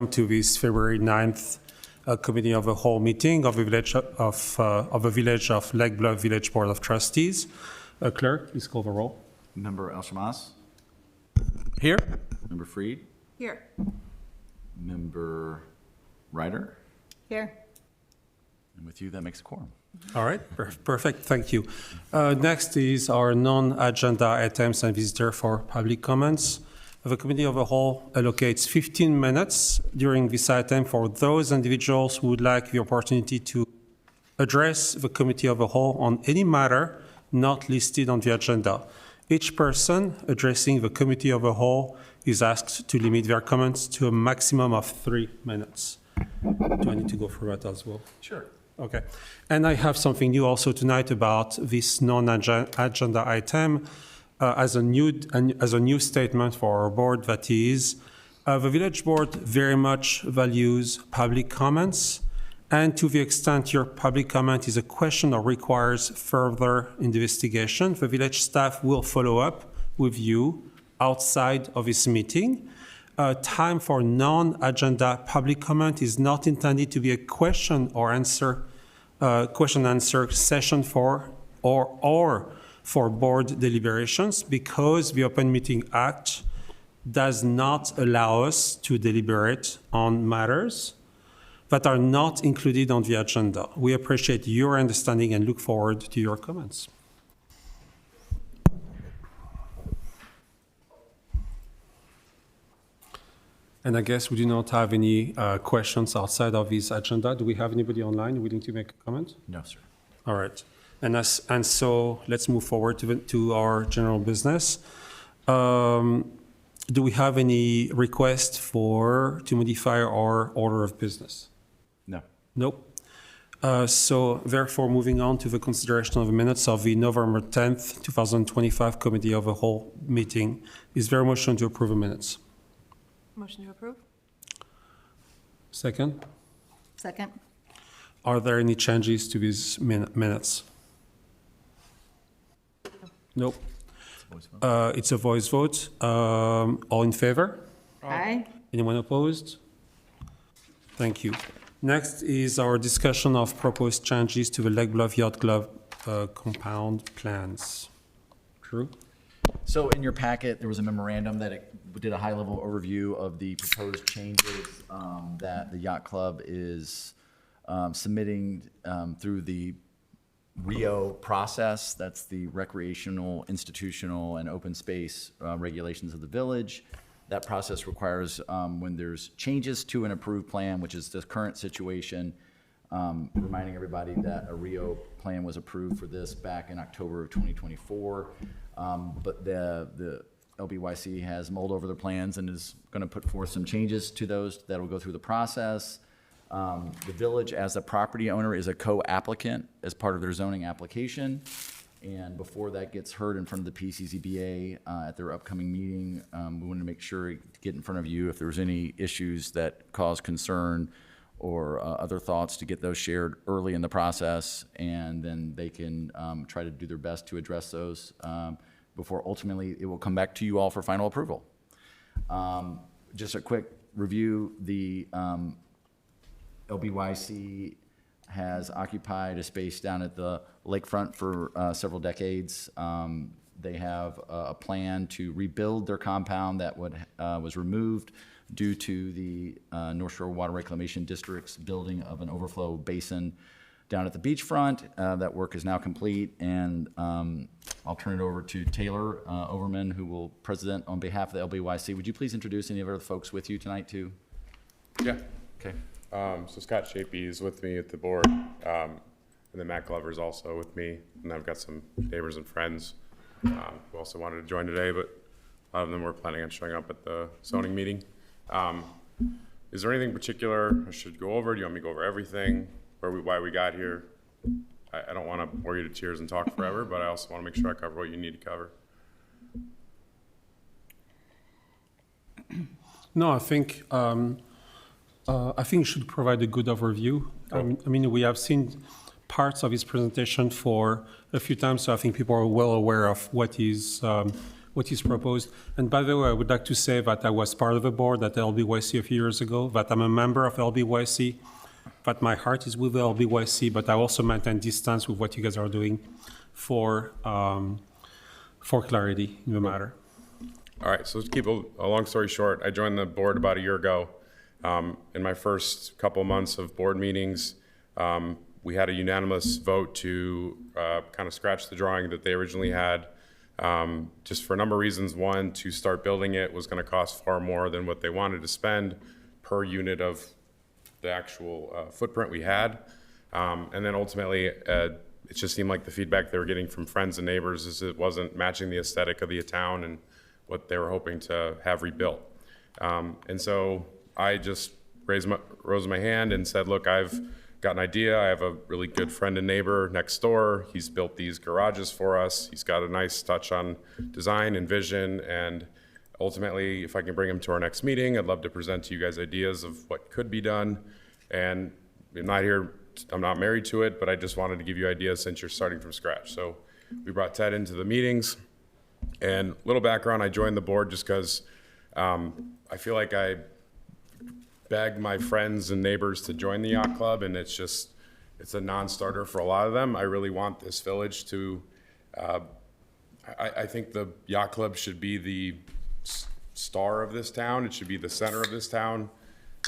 to this February 9th Committee of the Whole meeting of the Village of Lake Bluff Village Board of Trustees. Clerk, please call the roll. Member El Shamas? Here. Member Freed? Here. Member Ryder? Here. And with you, that makes a quorum. All right, perfect, thank you. Next is our non-agenda items and visitor for public comments. The Committee of the Whole allocates 15 minutes during this item for those individuals who would like the opportunity to address the Committee of the Whole on any matter not listed on the agenda. Each person addressing the Committee of the Whole is asked to limit their comments to a maximum of 3 minutes. Do I need to go through that as well? Sure. Okay. And I have something new also tonight about this non-agenda item. As a new statement for our board, that is, the village board very much values public comments, and to the extent your public comment is a question or requires further investigation, the village staff will follow up with you outside of this meeting. Time for non-agenda public comment is not intended to be a question answer session for board deliberations, because the Open Meeting Act does not allow us to deliberate on matters that are not included on the agenda. We appreciate your understanding and look forward to your comments. And I guess we do not have any questions outside of this agenda. Do we have anybody online willing to make a comment? No, sir. All right. And so let's move forward to our general business. Do we have any request to modify our order of business? No. Nope. So therefore, moving on to the consideration of the minutes of the November 10th, 2025 Committee of the Whole meeting. Is there a motion to approve the minutes? Motion to approve. Second. Second. Are there any changes to these minutes? Nope. It's a voice vote. All in favor? Aye. Anyone opposed? Thank you. Next is our discussion of proposed changes to the Lake Bluff Yacht Club compound plans. Drew? So in your packet, there was a memorandum that did a high-level overview of the proposed changes that the yacht club is submitting through the RIO process. That's the recreational, institutional, and open space regulations of the village. That process requires when there's changes to an approved plan, which is the current situation, reminding everybody that a RIO plan was approved for this back in October of 2024. But the LBYC has mulled over their plans and is going to put forth some changes to those that will go through the process. The village, as a property owner, is a co-applicant as part of their zoning application. And before that gets heard in front of the PCZBA at their upcoming meeting, we wanted to make sure to get in front of you if there's any issues that cause concern or other thoughts, to get those shared early in the process, and then they can try to do their best to address those before ultimately it will come back to you all for final approval. Just a quick review, the LBYC has occupied a space down at the lakefront for several decades. They have a plan to rebuild their compound that was removed due to the North Shore Water Reclamation District's building of an overflow basin down at the beachfront. That work is now complete, and I'll turn it over to Taylor Overman, who will present on behalf of the LBYC. Would you please introduce any of the folks with you tonight, too? Yeah. Okay. So Scott Shapey is with me at the board, and then Matt Glover's also with me, and I've got some neighbors and friends who also wanted to join today, but a lot of them were planning on showing up at the zoning meeting. Is there anything particular I should go over? Do you want me to go over everything, why we got here? I don't want to bore you to tears and talk forever, but I also want to make sure I cover what you need to cover. No, I think you should provide a good overview. Cool. I mean, we have seen parts of his presentation for a few times, so I think people are well aware of what he's what is proposed. And by the way, I would like to say that I was part of a board at LBYC a few years ago, that I'm a member of LBYC, that my heart is with LBYC, but I also maintain distance with what you guys are doing for clarity in the matter. All right, so to keep a long story short, I joined the board about a year ago. In my first couple months of board meetings, we had a unanimous vote to kind of scratch the drawing that they originally had, just for a number of reasons. One, to start building it was going to cost far more than what they wanted to spend per unit of the actual footprint we had. And then ultimately, it just seemed like the feedback they were getting from friends and neighbors is it wasn't matching the aesthetic of the town and what they were hoping to have rebuilt. And so I just rose my hand and said, look, I've got an idea. I have a really good friend and neighbor next door. He's built these garages for us. He's got a nice touch on design and vision. And ultimately, if I can bring him to our next meeting, I'd love to present to you guys ideas of what could be done. And I'm not married to it, but I just wanted to give you ideas since you're starting from scratch. So we brought Ted into the meetings. And little background, I joined the board just because I feel like I begged my friends and neighbors to join the yacht club, and it's a non-starter for a lot of them. I really want this village to, I think the yacht club should be the star of this town. It should be the center of this town.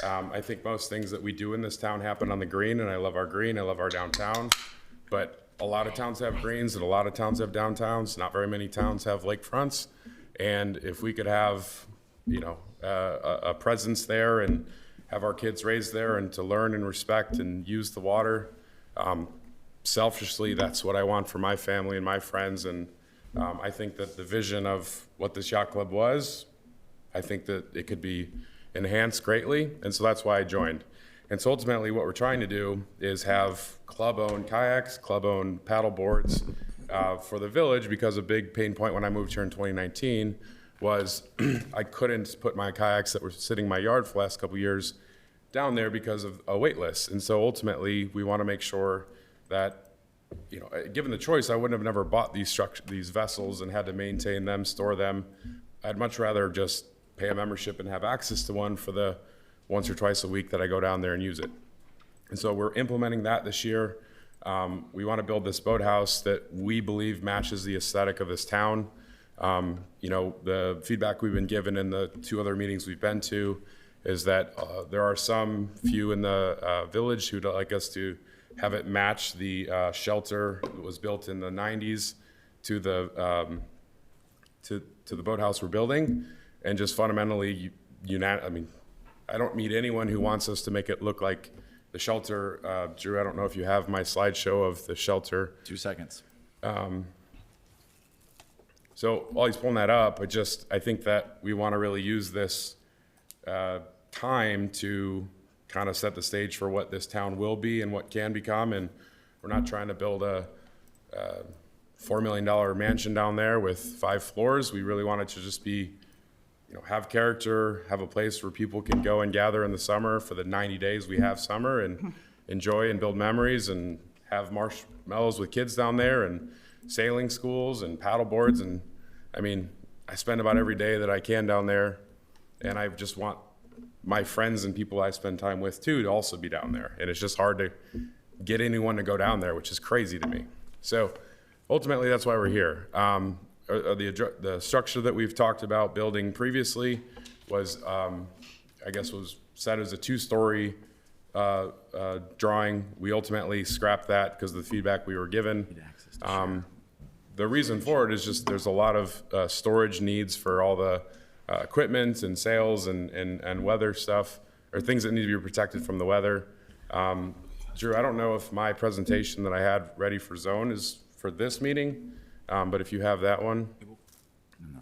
I think most things that we do in this town happen on the green, and I love our green, I love our downtown, but a lot of towns have greens and a lot of towns have downtowns. Not very many towns have lakefronts. And if we could have, a presence there and have our kids raised there and to learn and respect and use the water, selfishly, that's what I want for my family and my friends. And I think that the vision of what this yacht club was, I think that it could be enhanced greatly. And so that's why I joined. And so ultimately what we're trying to do is have club-owned kayaks, club-owned paddle boards for the village, because a big pain point when I moved here in 2019 was I couldn't put my kayaks that were sitting in my yard for the last couple of years down there because of a wait list. And so ultimately we want to make sure that, given the choice, I wouldn't have never bought these vessels and had to maintain them, store them. I'd much rather just pay a membership and have access to one for the once or twice a week that I go down there and use it. And so we're implementing that this year. We want to build this boathouse that we believe matches the aesthetic of this town. The feedback we've been given in the 2 other meetings we've been to is that there are some few in the village who'd like us to have it match the shelter that was built in the 90s to the boathouse we're building. And just fundamentally, I don't meet anyone who wants us to make it look like the shelter. Drew, I don't know if you have my slideshow of the shelter. 2 seconds. So while he's pulling that up, I think that we want to really use this time to kind of set the stage for what this town will be and what can become. And we're not trying to build a $4 million mansion down there with 5 floors. We really want it to just be, have character, have a place where people can go and gather in the summer for the 90 days we have summer and enjoy and build memories and have marshmallows with kids down there and sailing schools and paddle boards. And I spend about every day that I can down there, and I just want my friends and people I spend time with too to also be down there. And it's just hard to get anyone to go down there, which is crazy to me. So ultimately that's why we're here. The structure that we've talked about building previously was, was set as a 2-story drawing. We ultimately scrapped that because of the feedback we were given. The reason for it is just there's a lot of storage needs for all the equipment and sails and weather stuff, or things that need to be protected from the weather. Drew, I don't know if my presentation that I had ready for zone is for this meeting. But if you have that one,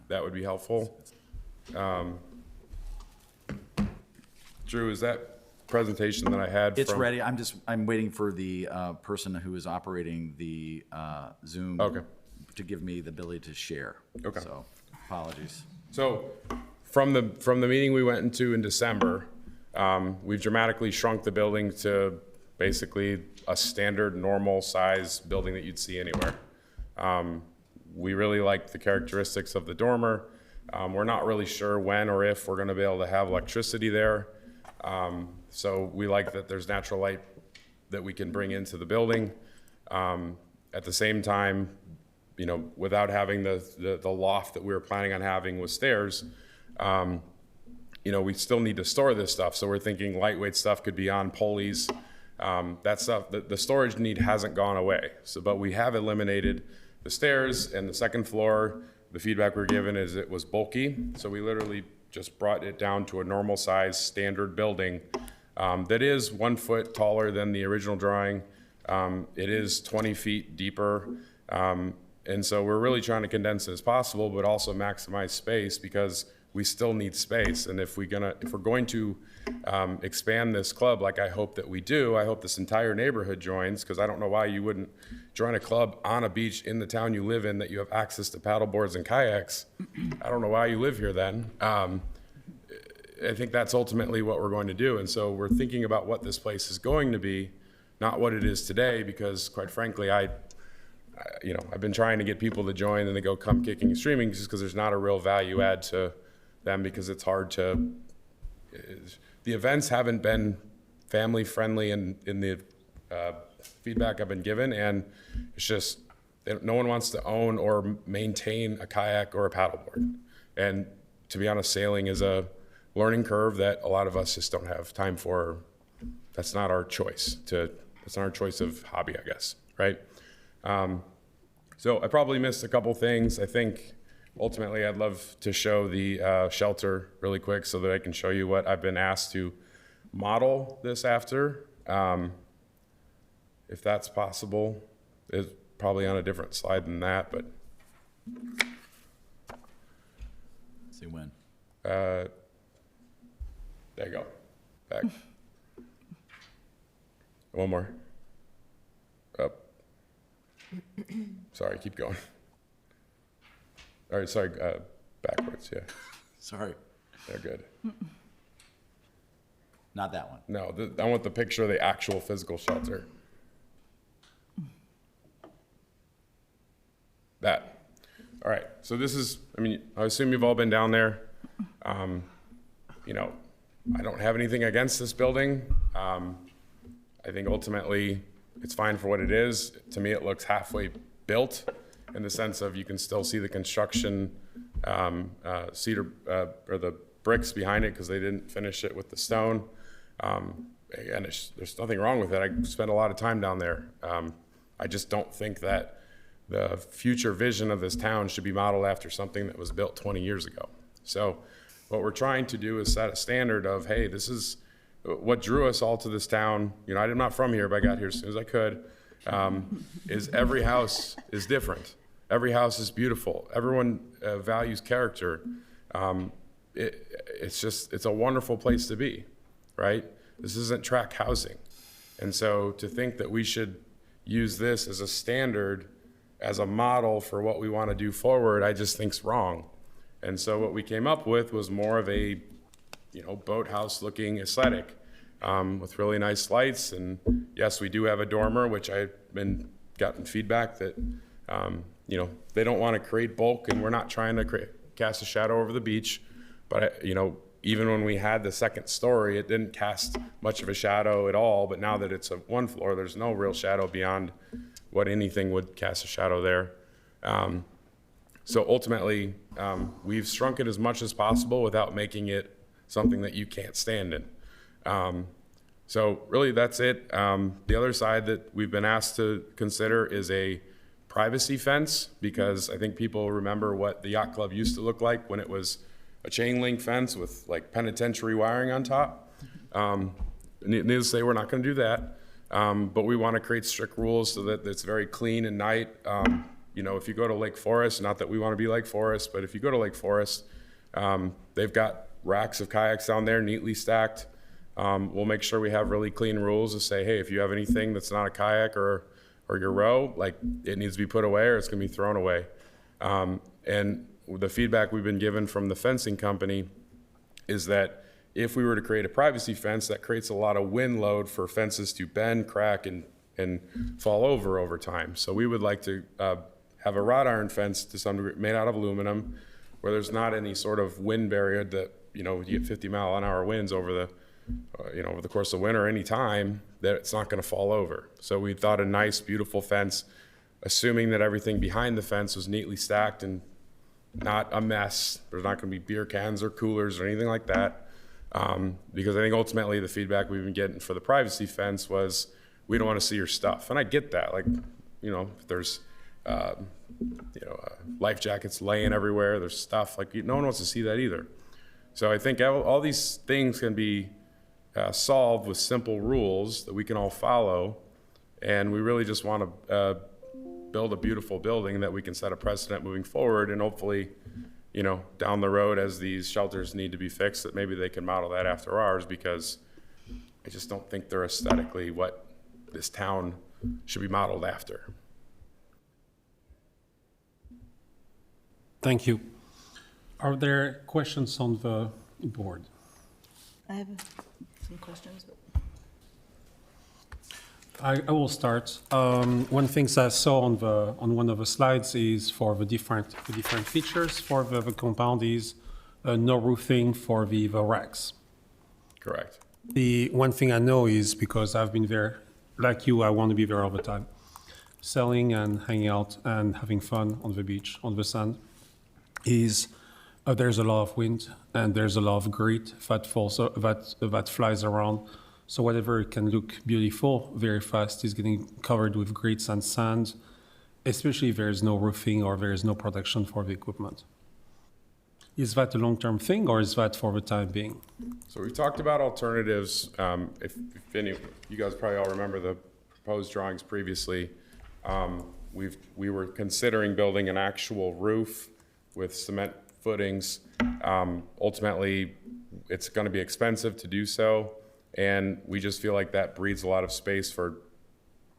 that would be helpful. Drew, is that presentation that I had? It's ready. I'm waiting for the person who is operating the Zoom to give me the ability to share. Okay. So apologies. So from the meeting we went into in December, we've dramatically shrunk the building to basically a standard normal size building that you'd see anywhere. we really like the characteristics of the dormer. We're not really sure when or if we're gonna be able to have electricity there. So we like that there's natural light that we can bring into the building. At the same time, you know, without having the loft that we were planning on having with stairs, you know, we still need to store this stuff. So we're thinking lightweight stuff could be on pulleys. That stuff, the storage need hasn't gone away. So, but we have eliminated the stairs and the second floor. The feedback we're given is it was bulky. So we literally just brought it down to a normal size standard building that is 1 foot taller than the original drawing. It is 20 feet deeper. And so we're really trying to condense it as possible, but also maximize space because we still need space. And if we're going to expand this club like I hope that we do, I hope this entire neighborhood joins, because I don't know why you wouldn't join a club on a beach in the town you live in that you have access to paddle boards and kayaks. I don't know why you live here then. I think that's ultimately what we're going to do. And so we're thinking about what this place is going to be, not what it is today, because quite frankly, you know, I've been trying to get people to join and they go come kicking and streaming just because there's not a real value add to them, because it's hard to, the events haven't been family friendly in the feedback I've been given, and it's just, no one wants to own or maintain a kayak or a paddleboard. And to be honest, sailing is a learning curve that a lot of us just don't have time for. That's not our choice that's not our choice of hobby, I guess, right? So I probably missed a couple things. I think ultimately I'd love to show the shelter really quick so that I can show you what I've been asked to model this after. If that's possible. It's probably on a different slide than that, but. See when. There you go. Back. One more. Up. Sorry, keep going. All right, sorry, backwards, yeah. Sorry. They're good. Not that one. No, I want the picture of the actual physical shelter. That. All right, so this is, I mean, I assume you've all been down there. You know, I don't have anything against this building. I think ultimately it's fine for what it is. To me, it looks halfway built in the sense of you can still see the construction cedar or the bricks behind it because they didn't finish it with the stone. Again, there's nothing wrong with it. I spent a lot of time down there. I just don't think that the future vision of this town should be modeled after something that was built 20 years ago. So what we're trying to do is set a standard of, hey, this is what drew us all to this town. You know, I'm not from here, but I got here as soon as I could. Is every house is different. Every house is beautiful. Everyone values character. It's a wonderful place to be, right? This isn't tract housing. And so to think that we should use this as a standard, as a model for what we want to do forward, I just think's wrong. And so what we came up with was more of a, you know, boathouse looking aesthetic with really nice lights. And yes, we do have a dormer, which I've gotten feedback that, you know, they don't want to create bulk, and we're not trying to cast a shadow over the beach. But, you know, even when we had the second story, it didn't cast much of a shadow at all. But now that it's a one floor, there's no real shadow beyond what anything would cast a shadow there. So ultimately, we've shrunk it as much as possible without making it something that you can't stand in. So really that's it. The other side that we've been asked to consider is a privacy fence, because I think people remember what the yacht club used to look like when it was a chain link fence with like penitentiary wiring on top. Needless to say, we're not going to do that. But we want to create strict rules so that it's very clean at night. You know, if you go to Lake Forest, not that we want to be Lake Forest, but if you go to Lake Forest, they've got racks of kayaks down there neatly stacked. We'll make sure we have really clean rules to say, hey, if you have anything that's not a kayak or your row, like it needs to be put away or it's going to be thrown away. And the feedback we've been given from the fencing company is that if we were to create a privacy fence, that creates a lot of wind load for fences to bend, crack, and fall over time. So we would like to have a wrought iron fence to some degree made out of aluminum, where there's not any sort of wind barrier that, you know, you get 50-mile-an-hour winds over the, you know, over the course of winter, any time, that it's not going to fall over. So we thought a nice, beautiful fence, assuming that everything behind the fence was neatly stacked and not a mess. There's not going to be beer cans or coolers or anything like that. Because I think ultimately the feedback we've been getting for the privacy fence was, we don't want to see your stuff. And I get that. Like, you know, if there's, life jackets laying everywhere, there's stuff, like, no one wants to see that either. So I think all these things can be solved with simple rules that we can all follow. And we really just want to build a beautiful building that we can set a precedent moving forward, and hopefully, you know, down the road as these shelters need to be fixed, that maybe they can model that after ours, because I just don't think they're aesthetically what this town should be modeled after. Thank you. Are there questions on the board? I have some questions. I will start. One thing I saw on one of the slides is for the different features for the compound is no roofing for the racks. Correct. The one thing I know is, because I've been there, like you, I want to be there all the time, selling and hanging out and having fun on the beach, on the sand, is there's a lot of wind and there's a lot of grit that falls, that flies around. So whatever can look beautiful very fast is getting covered with grits and sand, especially if there is no roofing or there is no protection for the equipment. Is that a long-term thing, or is that for the time being? So we've talked about alternatives. If any, you guys probably all remember the proposed drawings previously. We were considering building an actual roof with cement footings. Ultimately, it's going to be expensive to do so, and we just feel like that breeds a lot of space for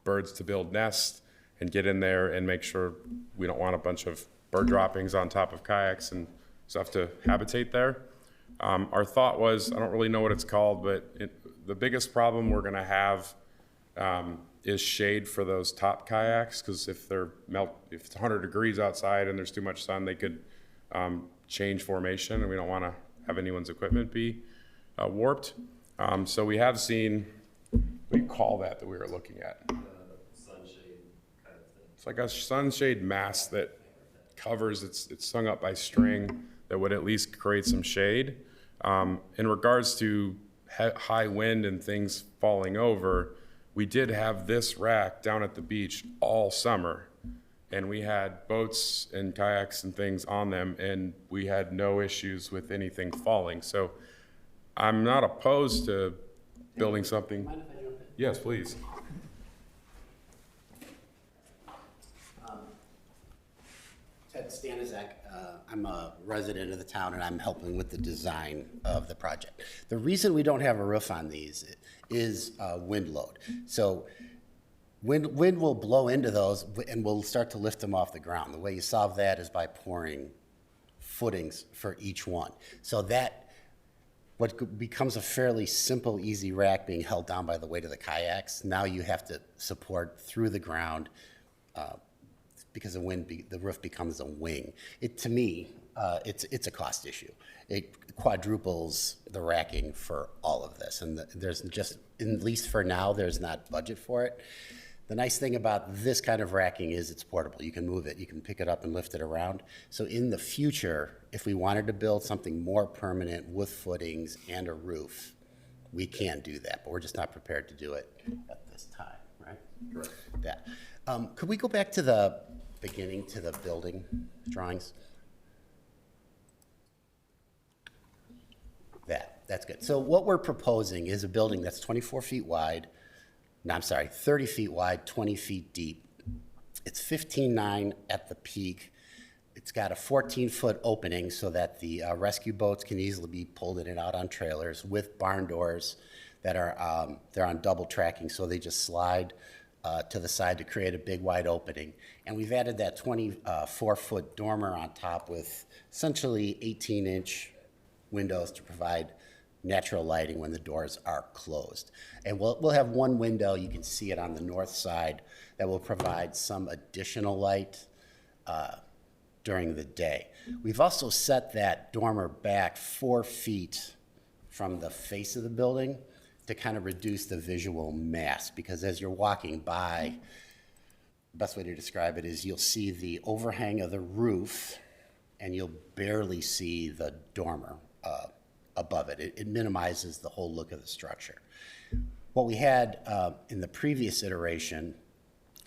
birds to build nests and get in there and make sure we don't want a bunch of bird droppings on top of kayaks and stuff to habitate there. Our thought was, I don't really know what it's called, but the biggest problem we're going to have is shade for those top kayaks, because if it's 100 degrees outside and there's too much sun, they could change formation, and we don't want to have anyone's equipment be warped. So we have seen, what do you call that we were looking at? Sunshade kind of thing. It's like a sunshade mask that covers, it's hung up by string that would at least create some shade. In regards to high wind and things falling over, we did have this rack down at the beach all summer, and we had boats and kayaks and things on them, and we had no issues with anything falling. So I'm not opposed to building something. Mind if I jump in? Yes, please. Ted Stanizek, I'm a resident of the town, and I'm helping with the design of the project. The reason we don't have a roof on these is wind load. So wind will blow into those, and we'll start to lift them off the ground. The way you solve that is by pouring footings for each one. So that what becomes a fairly simple, easy rack being held down by the weight of the kayaks, now you have to support through the ground because the roof becomes a wing. To me, it's a cost issue. It quadruples the racking for all of this, and there's just, at least for now, there's not budget for it. The nice thing about this kind of racking is it's portable. You can move it, you can pick it up and lift it around. So in the future, if we wanted to build something more permanent with footings and a roof, we can do that, but we're just not prepared to do it at this time, right? Correct. That. Could we go back to the beginning, to the building drawings? That's good. So what we're proposing is a building that's 24 feet wide, 30 feet wide, 20 feet deep. It's 15.9 at the peak. It's got a 14-foot opening so that the rescue boats can easily be pulled in and out on trailers, with barn doors that are they're on double tracking, so they just slide to the side to create a big wide opening. And we've added that 24-foot dormer on top with essentially 18-inch windows to provide natural lighting when the doors are closed. And we'll have one window, you can see it on the north side, that will provide some additional light during the day. We've also set that dormer back 4 feet from the face of the building to kind of reduce the visual mass, because as you're walking by, the best way to describe it is you'll see the overhang of the roof and you'll barely see the dormer above it. It minimizes the whole look of the structure. What we had in the previous iteration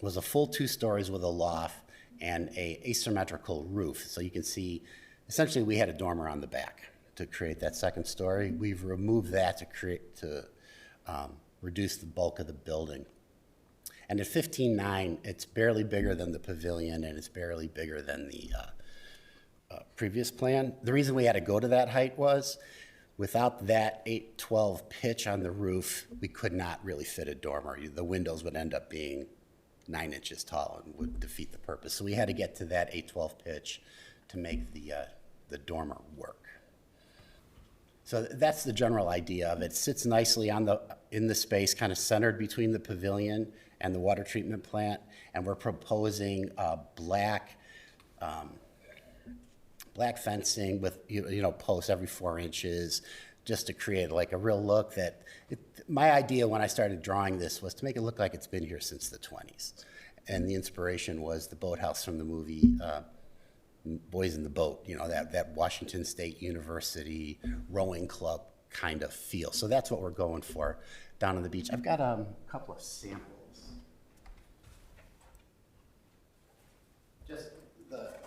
was a full 2 stories with a loft and a asymmetrical roof. So you can see, essentially we had a dormer on the back to create that 2nd story. We've removed that to reduce the bulk of the building. And at 15.9, it's barely bigger than the pavilion and it's barely bigger than the previous plan. The reason we had to go to that height was, without that 812 pitch on the roof, we could not really fit a dormer. The windows would end up being 9 inches tall and would defeat the purpose. So we had to get to that 812 pitch to make the dormer work. So that's the general idea of it. It sits nicely in the space, kind of centered between the pavilion and the water treatment plant, and we're proposing black fencing with posts every 4 inches, just to create like a real look that. My idea when I started drawing this was to make it look like it's been here since the 20s, and the inspiration was the boathouse from the movie Boys in the Boat. That Washington State University rowing club kind of feel. So that's what we're going for down on the beach. I've got a couple of samples.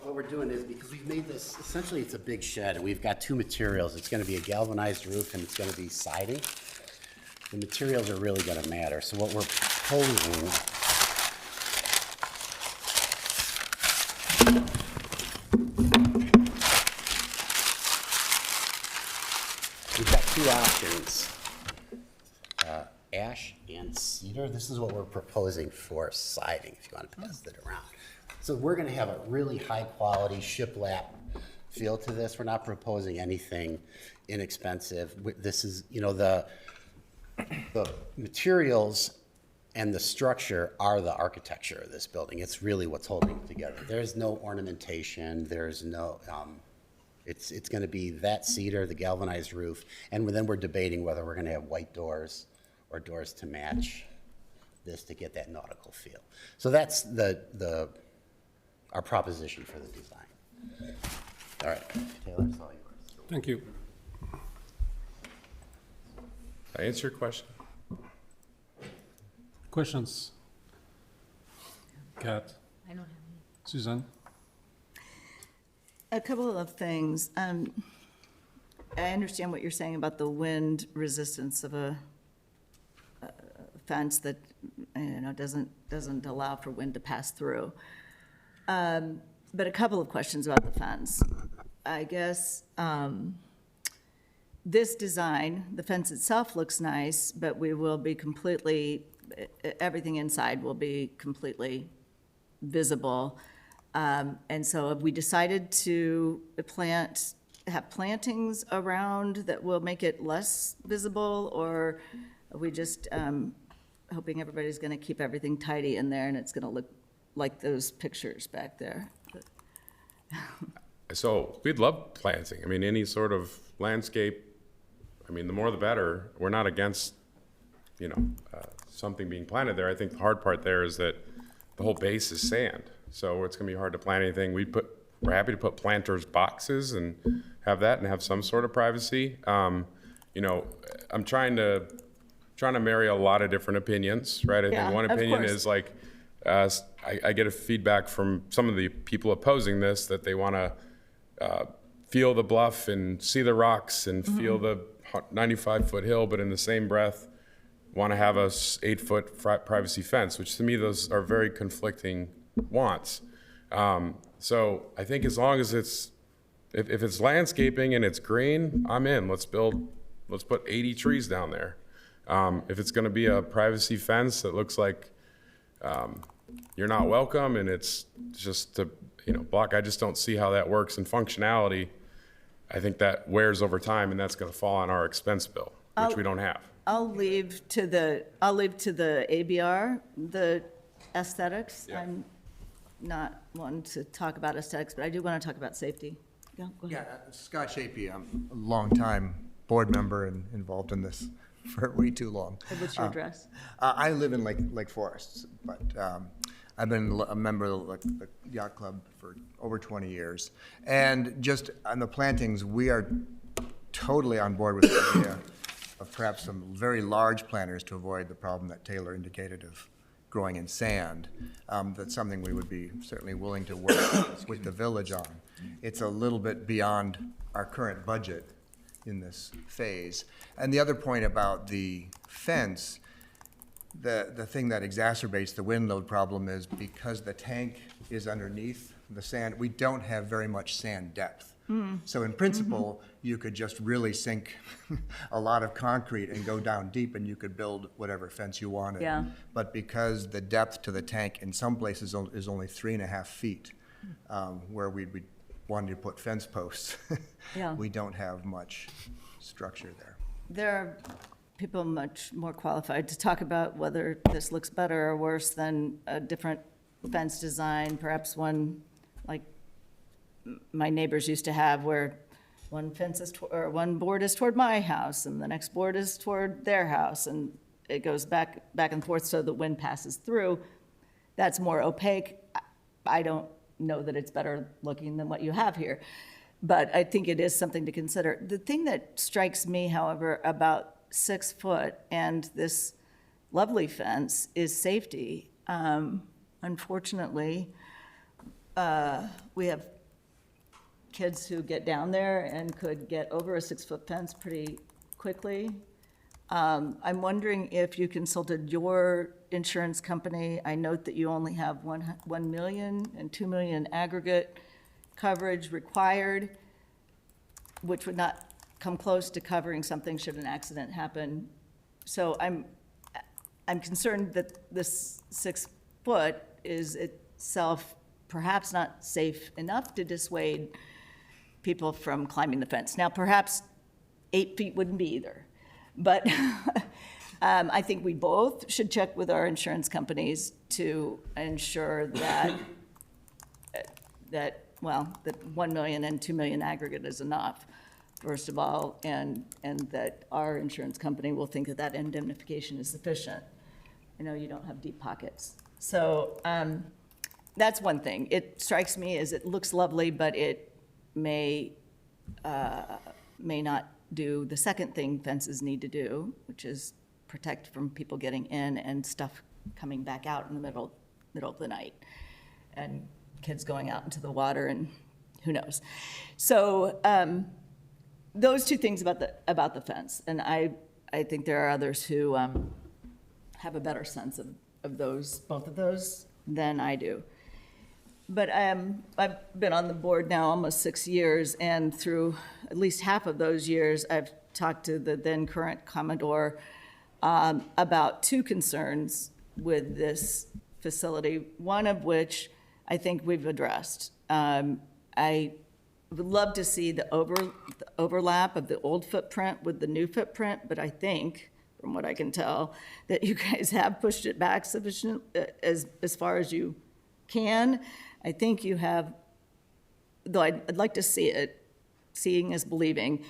What we're doing is, because we've made this, essentially it's a big shed, and we've got 2 materials. It's going to be a galvanized roof and it's going to be siding. The materials are really going to matter. So what we're proposing, we've got 2 options, ash and cedar. This is what we're proposing for siding, if you want to pass it around. So we're going to have a really high-quality shiplap feel to this. We're not proposing anything inexpensive. This is, the materials and the structure are the architecture of this building. It's really what's holding it together. There's no ornamentation. There's no, it's going to be that cedar, the galvanized roof, and then we're debating whether we're going to have white doors or doors to match this to get that nautical feel. So that's our proposition for the design. All right, Taylor, it's all yours. Thank you. Did I answer your question? Questions? Kat? I don't have Suzanne? A couple of things. I understand what you're saying about the wind resistance of a fence that, doesn't allow for wind to pass through. But a couple of questions about the fence. I guess this design, the fence itself looks nice, but we will be everything inside will be completely visible. And so have we decided to have plantings around that will make it less visible, or are we just hoping everybody's going to keep everything tidy in there and it's going to look like those pictures back there? So we'd love planting. I mean, any sort of landscape, the more the better. We're not against, something being planted there. I think the hard part there is that the whole base is sand. So it's gonna be hard to plant anything. We're happy to put planters boxes and have that and have some sort of privacy. I'm trying to marry a lot of different opinions, right? I Yeah, think one of opinion course. is like, I get a feedback from some of the people opposing this that they want to feel the bluff and see the rocks and feel the 95-foot hill, but in the same breath want to have a 8-foot privacy fence, which to me those are very conflicting wants. So I think as long as if it's landscaping and it's green, I'm in. Let's put 80 trees down there. If it's going to be a privacy fence that looks like you're not welcome and it's just to block, I just don't see how that works in functionality. I think that wears over time, and that's going to fall on our expense bill, which we don't have. I'll leave to the ABR, the aesthetics. Yeah. not one to talk about aesthetics, but I do want to talk about safety. Go ahead. Yeah, Scott Shapey, I'm a longtime board member and involved in this for way too long. What's your address? I live in Lake Forest, but I've been a member of the yacht club for over 20 years. And just on the plantings, we are totally on board with the idea of perhaps some very large planters to avoid the problem that Taylor indicated of growing in sand. That's something we would be certainly willing to work with the village on. It's a little bit beyond our current budget in this phase. And the other point about the fence, the thing that exacerbates the wind load problem is because the tank is underneath the sand, we don't have very much sand depth. So in principle, you could just really sink a lot of concrete and go down deep and you could build whatever fence you wanted. Yeah. But because the depth to the tank in some places is only 3.5 feet, where we'd be wanting to put fence posts, Yeah. we don't have much structure there. There are people much more qualified to talk about whether this looks better or worse than a different fence design, perhaps one like my neighbors used to have, where one fence is, or one board is toward my house, and the next board is toward their house, and it goes back and forth so the wind passes through. That's more opaque. I don't know that it's better looking than what you have here, but I think it is something to consider. The thing that strikes me, however, about 6 foot and this lovely fence is safety. Unfortunately, we have kids who get down there and could get over a 6 foot fence pretty quickly. I'm wondering if you consulted your insurance company. I note that you only have 1 million and 2 million aggregate coverage required, which would not come close to covering something should an accident happen. So I'm concerned that this 6 foot is itself perhaps not safe enough to dissuade people from climbing the fence. Now, perhaps 8 feet wouldn't be either, but I think we both should check with our insurance companies to ensure that, that 1 million and 2 million aggregate is enough, first of all, and that our insurance company will think that that indemnification is sufficient. I know you don't have deep pockets. So that's one thing. It strikes me as it looks lovely, but it may not do the second thing fences need to do, which is protect from people getting in and stuff coming back out in the middle of the night, and kids going out into the water and who knows. So those two things about the fence, and I think there are others who have a better sense of both of those than I do. But I've been on the board now almost 6 years, and through at least half of those years, I've talked to the then current Commodore about two concerns with this facility, one of which I think we've addressed. I would love to see the overlap of the old footprint with the new footprint, but I think, from what I can tell, that you guys have pushed it back sufficient as far as you can. I think you have, though I'd like to see it, seeing is believing,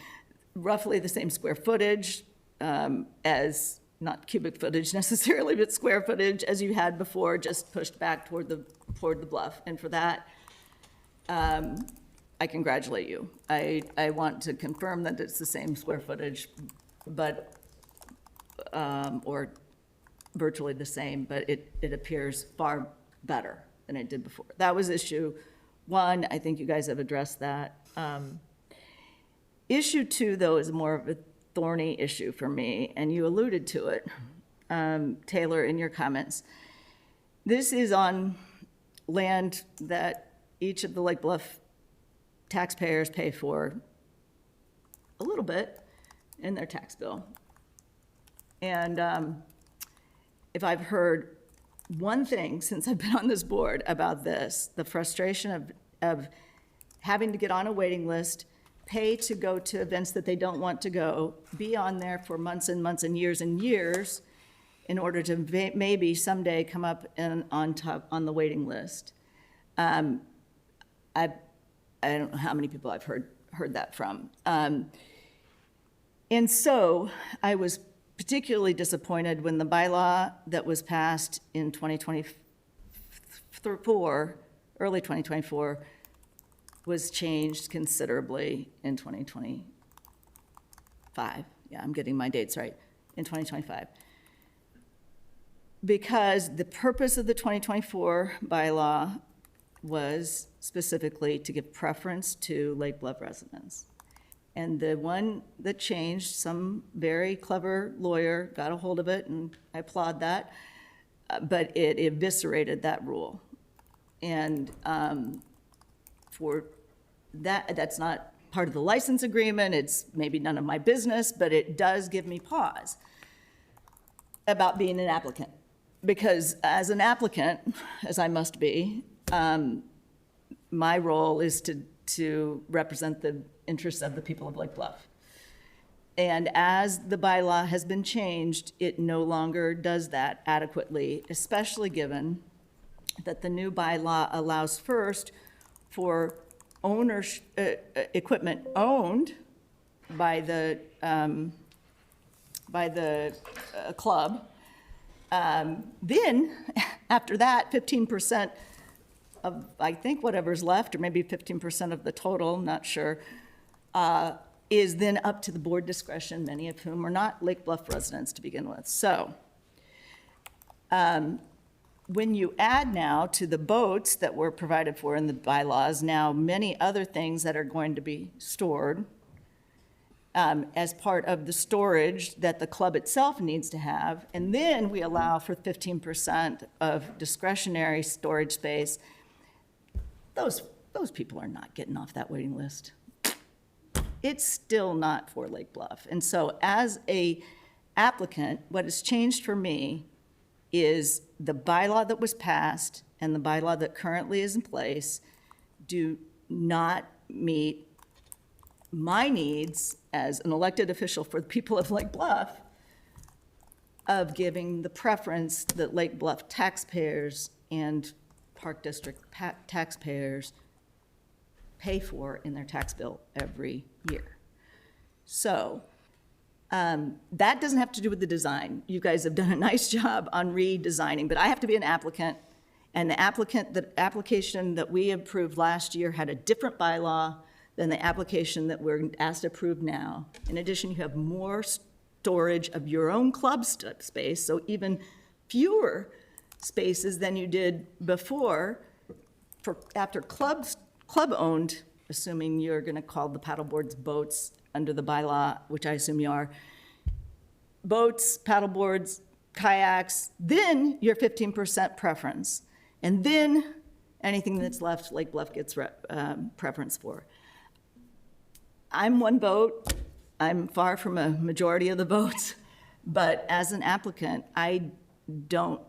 roughly the same square footage as, not cubic footage necessarily, but square footage as you had before, just pushed back toward the bluff. And for that, I congratulate you. I want to confirm that it's the same square footage, but, or virtually the same, but it appears far better than it did before. That was issue one. I think you guys have addressed that. Issue two, though, is more of a thorny issue for me, and you alluded to it, Taylor, in your comments. This is on land that each of the Lake Bluff taxpayers pay for a little bit in their tax bill. And if I've heard one thing since I've been on this board about this, the frustration of having to get on a waiting list, pay to go to events that they don't want to go, be on there for months and months and years in order to maybe someday come up on the waiting list. I don't know how many people I've heard that from. And so I was particularly disappointed when the bylaw that was passed in 2024, early 2024, was changed considerably in 2025. Yeah, I'm getting my dates right, in 2025. Because the purpose of the 2024 bylaw was specifically to give preference to Lake Bluff residents. And the one that changed, some very clever lawyer got a hold of it, and I applaud that, but it eviscerated that rule. And for that, that's not part of the license agreement, it's maybe none of my business, but it does give me pause about being an applicant. Because as an applicant, as I must be, my role is to represent the interests of the people of Lake Bluff. And as the bylaw has been changed, it no longer does that adequately, especially given that the new bylaw allows first for equipment owned by the club. Then, after that, 15% of, I think, whatever's left, or maybe 15% of the total, not sure, is then up to the board discretion, many of whom are not Lake Bluff residents to begin with. So, when you add now to the boats that were provided for in the bylaws, now many other things that are going to be stored as part of the storage that the club itself needs to have, and then we allow for 15% of discretionary storage space, those people are not getting off that waiting list. It's still not for Lake Bluff. And so as a applicant, what has changed for me is the bylaw that was passed and the bylaw that currently is in place do not meet my needs as an elected official for the people of Lake Bluff of giving the preference that Lake Bluff taxpayers and Park District taxpayers pay for in their tax bill every year. So that doesn't have to do with the design. You guys have done a nice job on redesigning, but I have to be an applicant, and the application that we approved last year had a different bylaw than the application that we're asked to approve now. In addition, you have more storage of your own club space, so even fewer spaces than you did before after club-owned, assuming you're gonna call the paddleboards boats under the bylaw, which I assume you are, boats, paddleboards, kayaks, then your 15% preference. And then anything that's left, Lake Bluff gets preference for. I'm one vote. I'm far from a majority of the votes, but as an applicant, I don't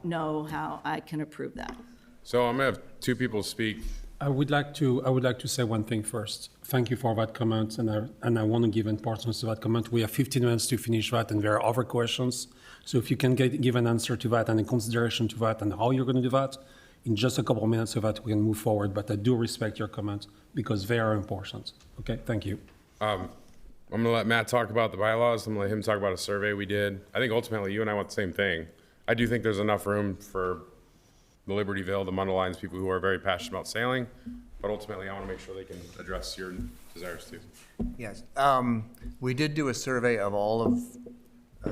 know how I can approve that. So I'm gonna have two people speak. I would like to say one thing first. Thank you for that comment, and I want to give importance to that comment. We have 15 minutes to finish that, and there are other questions. So if you can give an answer to that and a consideration to that and how you're going to do that, in just a couple of minutes so that we can move forward. But I do respect your comments because they are important. Okay, thank you. I'm gonna let Matt talk about the bylaws. I'm gonna let him talk about a survey we did. I think ultimately you and I want the same thing. I do think there's enough room for the Libertyville, the Mundeleins, people who are very passionate about sailing, but ultimately I want to make sure they can address your desires too. Yes, we did do a survey of all of,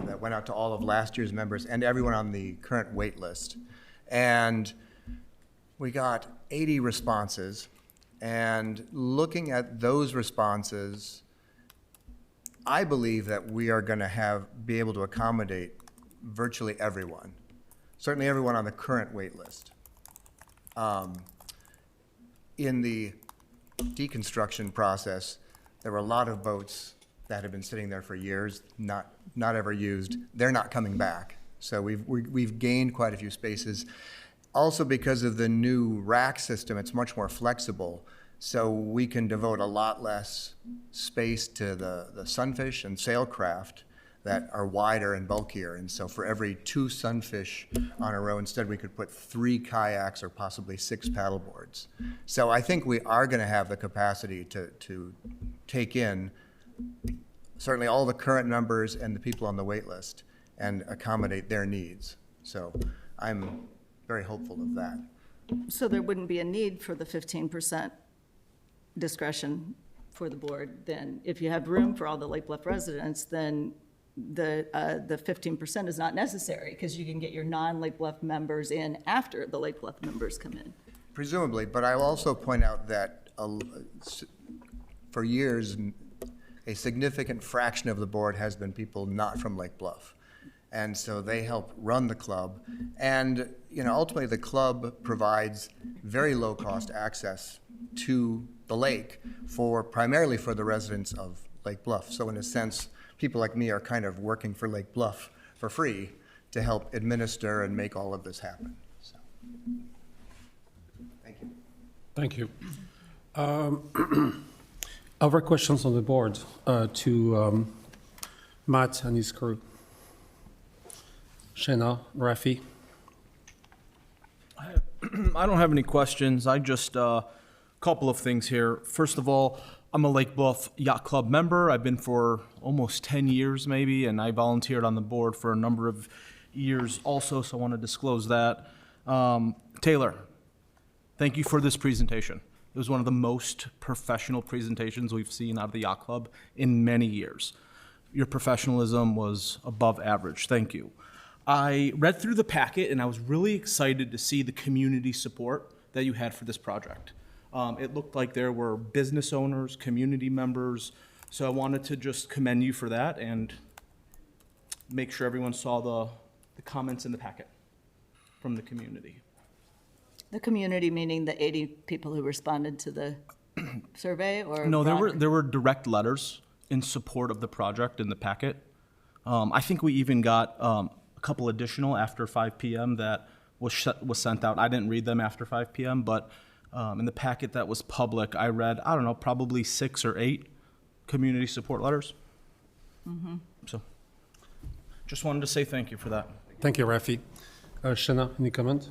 that went out to all of last year's members and everyone on the current wait list. And we got 80 responses. And looking at those responses, I believe that we are going to be able to accommodate virtually everyone. Certainly everyone on the current wait list. In the deconstruction process, there were a lot of boats that have been sitting there for years, not ever used. They're not coming back. So we've gained quite a few spaces. Also, because of the new rack system, it's much more flexible. So we can devote a lot less space to the sunfish and sailcraft that are wider and bulkier. And so for every 2 sunfish on a row, instead we could put 3 kayaks or possibly 6 paddleboards. So I think we are going to have the capacity to take in certainly all the current members and the people on the wait list and accommodate their needs. So I'm very hopeful of that. So there wouldn't be a need for the 15% discretion for the board then. If you have room for all the Lake Bluff residents, then the 15% is not necessary because you can get your non-Lake Bluff members in after the Lake Bluff members come in. Presumably, but I will also point out that for years, a significant fraction of the board has been people not from Lake Bluff. And so they help run the club. And, ultimately the club provides very low-cost access to the lake primarily for the residents of Lake Bluff. So in a sense, people like me are kind of working for Lake Bluff for free to help administer and make all of this happen. So, thank you. Thank you. Other questions on the board to Matt and his crew? Shana, Rafi? I don't have any questions. I just, couple of things here. First of all, I'm a Lake Bluff Yacht Club member. I've been for almost 10 years maybe, and I volunteered on the board for a number of years also, so I want to disclose that. Taylor, thank you for this presentation. It was one of the most professional presentations we've seen out of the Yacht Club in many years. Your professionalism was above average. Thank you. I read through the packet and I was really excited to see the community support that you had for this project. It looked like there were business owners, community members, so I wanted to just commend you for that and make sure everyone saw the comments in the packet from the community. The community meaning the 80 people who responded to the survey or? No, broader? there were direct letters in support of the project in the packet. I think we even got a couple additional after 5 p.m. that was sent out. I didn't read them after 5 p.m., but in the packet that was public, I read, I don't know, probably 6 or 8 community support letters. Mm-hmm. So just wanted to say thank you for that. Thank you, Rafi. Shana, any comment?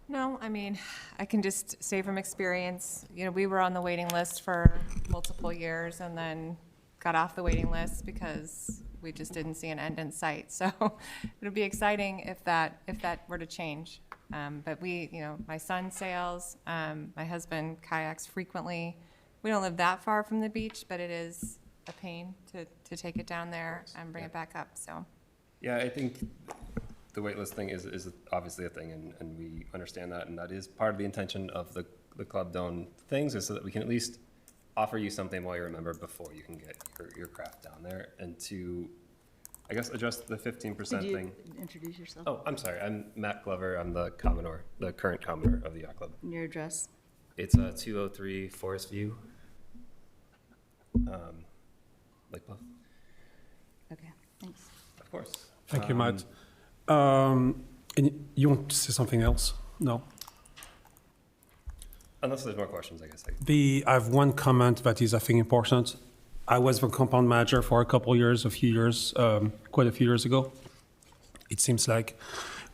No, I mean, I can just say from experience, we were on the waiting list for multiple years and then got off the waiting list because we just didn't see an end in sight. So it'll be exciting if that were to change. But my son sails, my husband kayaks frequently. We don't live that far from the beach, but it is a pain to take it down there and bring it back up, so. Yeah, I think the waitlist thing is obviously a thing, and we understand that, and that is part of the intention of the club down things, is so that we can at least offer you something while you're a member before you can get your craft down there, and to, I guess, address the 15% Could you thing. introduce yourself? Oh, I'm sorry, I'm Matt Glover, I'm the Commodore, the current Commodore of the Yacht Club. Your address? It's 203 Forest View, Lake Bluff. Okay, thanks. Of course. Thank you, Matt. And you want to say something else? No? Unless there's more questions, I guess. I have one comment that is, I think, important. I was the compound manager for quite a few years ago. It seems like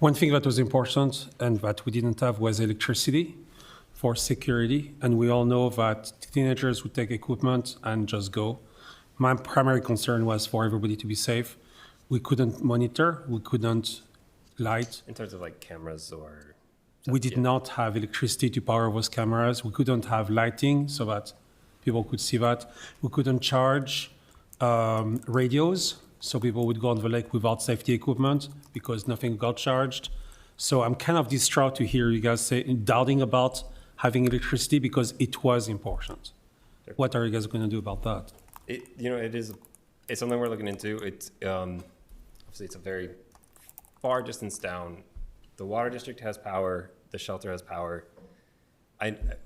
one thing that was important and that we didn't have was electricity for security. And we all know that teenagers would take equipment and just go. My primary concern was for everybody to be safe. We couldn't monitor, we couldn't light. In terms of like cameras or... We did not have electricity to power those cameras. We couldn't have lighting so that people could see that. We couldn't charge radios, so people would go on the lake without safety equipment because nothing got charged. So I'm kind of distraught to hear you guys doubting about having electricity because it was important. What are you guys going to do about that? It's something we're looking into. It's obviously it's a very far distance down. The water district has power. The shelter has power.